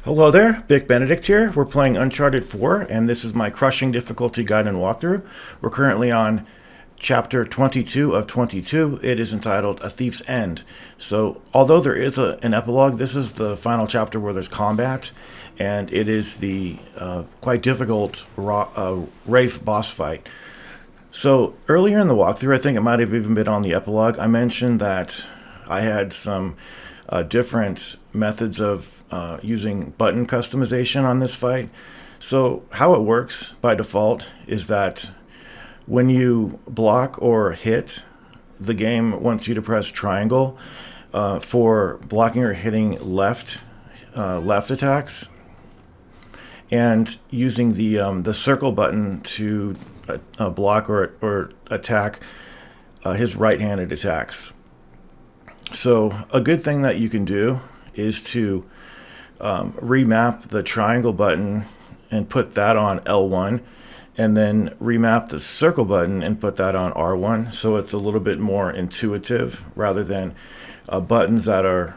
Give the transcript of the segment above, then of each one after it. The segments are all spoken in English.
Hello there, Big Benedict here. We're playing Uncharted 4, and this is my crushing difficulty guide and walkthrough. We're currently on chapter 22 of 22. It is entitled A Thief's End. So, although there is an epilogue, this is the final chapter where there's combat, and it is the quite difficult Rafe boss fight. So, earlier in the walkthrough, I think it might have even been on the epilogue, I mentioned that I had some different methods of using button customization on this fight. So how it works by default is that when you block or hit, the game wants you to press triangle for blocking or hitting left attacks, and using the circle button to block or attack his right-handed attacks. So a good thing that you can do is to remap the triangle button and put that on L1, and then remap the circle button and put that on R1, so it's a little bit more intuitive rather than buttons that are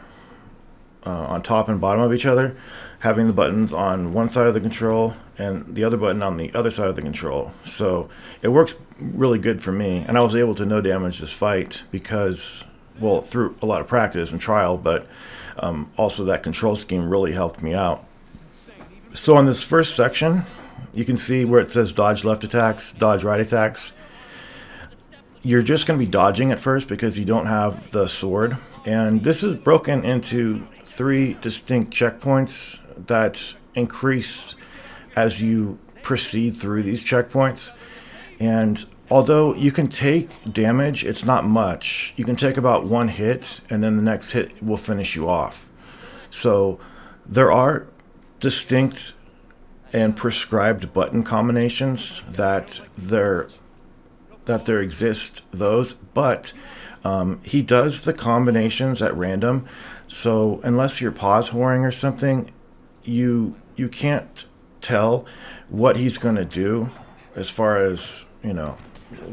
on top and bottom of each other, having the buttons on one side of the control and the other button on the other side of the control. So it works really good for me, and I was able to no damage this fight because, well, through a lot of practice and trial, but also that control scheme really helped me out. So on this first section, you can see where it says dodge left attacks, dodge right attacks. You're just going to be dodging at first because you don't have the sword. And this is broken into 3 distinct checkpoints that increase as you proceed through these checkpoints. And although you can take damage, it's not much. You can take about 1 hit, and then the next hit will finish you off. So there are distinct and prescribed button combinations that there exist those, but he does the combinations at random. So unless you're pause whoring or something, you can't tell what he's going to do as far as, you know,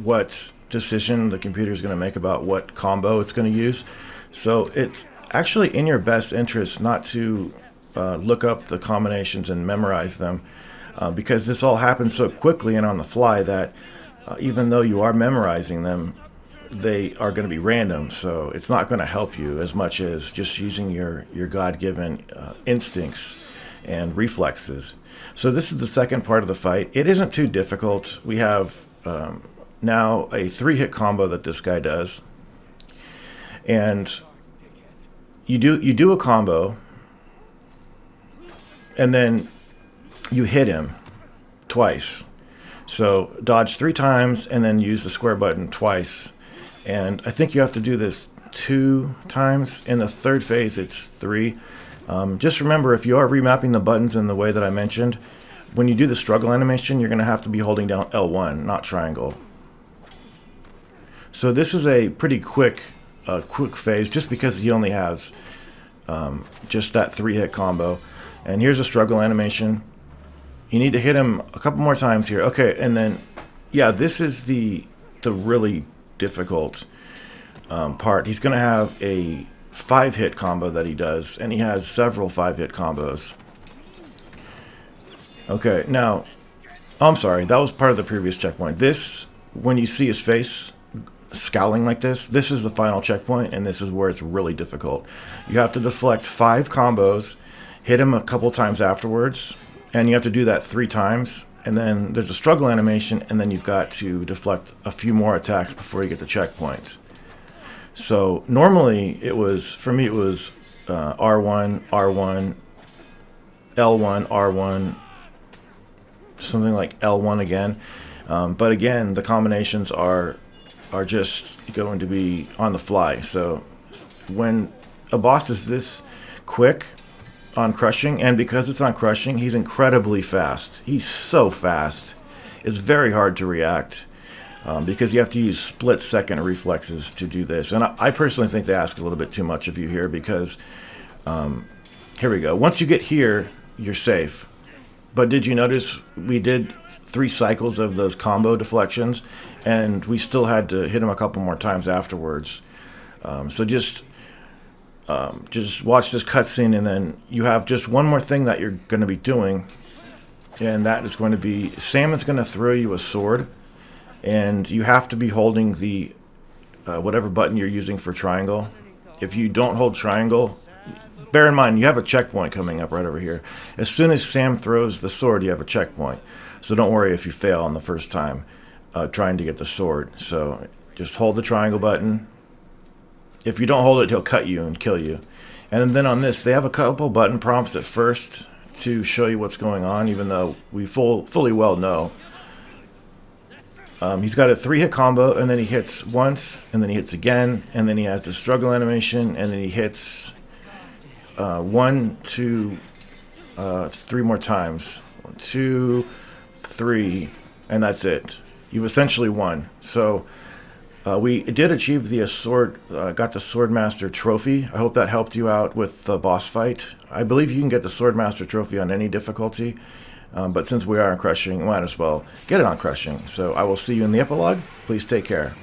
what decision the computer is going to make about what combo it's going to use. So it's actually in your best interest not to look up the combinations and memorize them, because this all happens so quickly and on the fly that even though you are memorizing them, they are going to be random. So it's not going to help you as much as just using your God-given instincts and reflexes. So this is the second part of the fight. It isn't too difficult. We have now a 3-hit combo that this guy does, and you do a combo, and then you hit him twice. So dodge 3 times and then use the square button twice, and I think you have to do this 2 times. In the third phase it's 3. Just remember, if you are remapping the buttons in the way that I mentioned, when you do the struggle animation, you're going to have to be holding down L1, not triangle. So this is a pretty quick phase, just because he only has just that 3-hit combo. And here's a struggle animation. You need to hit him a couple more times here. Okay, and then, yeah, this is the really difficult part. He's going to have a 5-hit combo that he does, and he has several 5-hit combos. Okay, now, I'm sorry, that was part of the previous checkpoint. This, when you see his face scowling like this is the final checkpoint, and this is where it's really difficult. You have to deflect 5 combos, hit him a couple times afterwards, and you have to do that 3 times, and then there's a struggle animation, and then you've got to deflect a few more attacks before you get the checkpoint. So normally it was, for me, it was R1, R1, L1, R1, something like L1 again. But again, the combinations are just going to be on the fly. So when a boss is this quick on crushing, and because it's on crushing, he's incredibly fast. He's so fast. It's very hard to react. Because you have to use split-second reflexes to do this. And I personally think they ask a little bit too much of you here, because here we go. Once you get here, you're safe. But did you notice we did 3 cycles of those combo deflections, and we still had to hit him a couple more times afterwards. So just Just watch this cutscene, and then you have just one more thing that you're going to be doing, and that is going to be Sam is going to throw you a sword, and you have to be holding the whatever button you're using for triangle. If you don't hold triangle, bear in mind you have a checkpoint coming up right over here. As soon as Sam throws the sword, you have a checkpoint, so don't worry if you fail on the first time trying to get the sword. So just hold the triangle button. If you don't hold it, he'll cut you and kill you. And then on this, they have a couple button prompts at first to show you what's going on, even though we fully well know. He's got a 3-hit combo, and then he hits once, and then he hits again, and then he has the struggle animation, and then he hits 1, 2, 3 more times. 1, 2, 3, and that's it. You've essentially won. So we did achieve the got the Swordmaster trophy. I hope that helped you out with the boss fight. I believe you can get the Swordmaster trophy on any difficulty, but since we are on Crushing, we might as well get it on Crushing. So I will see you in the epilogue. Please take care.